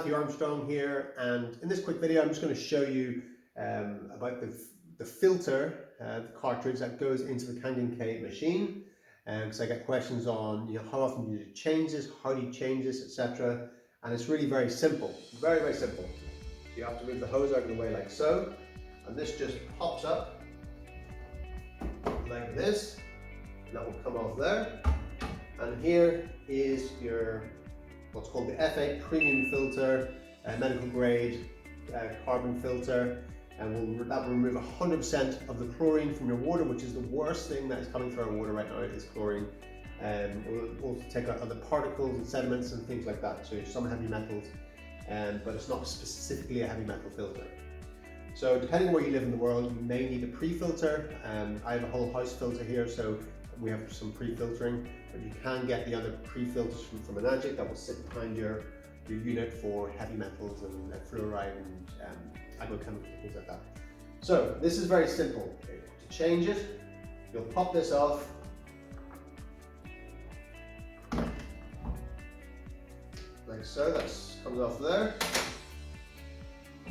Matthew Armstrong here, and in this quick video I'm just going to show you about the filter, the cartridge that goes into the Kangen K8 machine. Because I get questions on, how often do you change this, how do you change this, etc. And it's really very simple, very simple. You have to move the hose out of the way like so, and this just pops up like this, and that will come off there. And here is your what's called the F8 premium filter, medical grade carbon filter, and that will remove 100% of the chlorine from your water, which is the worst thing that is coming through our water right now is chlorine. It will also take out other particles and sediments and things like that, so some heavy metals, but it's not specifically a heavy metal filter. So depending on where you live in the world, you may need a pre-filter. I have a whole house filter here, so we have some pre-filtering, but you can get the other pre-filters from Enagic that will sit behind your unit for heavy metals and fluoride and agrochemicals, things like that. So this is very simple. To change it, you'll pop this off, like so. That comes off there.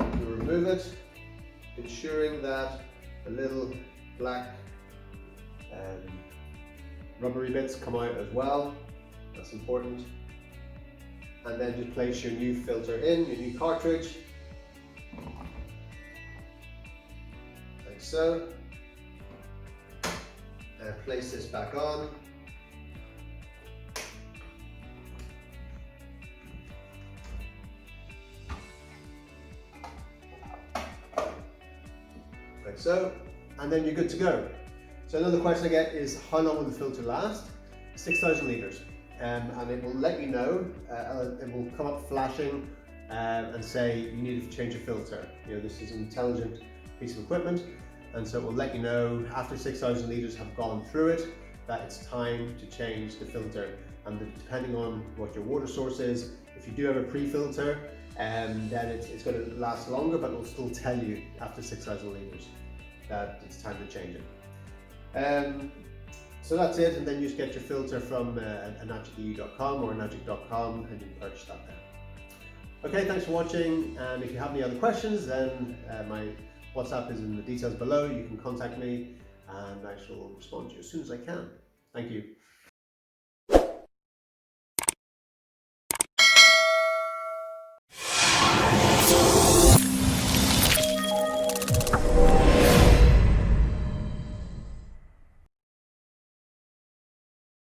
You remove it, ensuring that the little black rubbery bits come out as well. That's important. And then just place your new filter in, your new cartridge, like so. And place this back on. Like so, and then you're good to go. So another question I get is, how long will the filter last? 6,000 litres. And it will let you know, it will come up flashing and say you need to change your filter. This is an intelligent piece of equipment, and so it will let you know after 6,000 litres have gone through it that it's time to change the filter. And depending on what your water source is, if you do have a pre-filter, then it's going to last longer, but it will still tell you after 6,000 litres that it's time to change it. So that's it, and then you just get your filter from enagic.com or enagic.com and you can purchase that there. Okay, thanks for watching, and if you have any other questions, then my WhatsApp is in the details below. You can contact me and I shall respond to you as soon as I can. Thank you.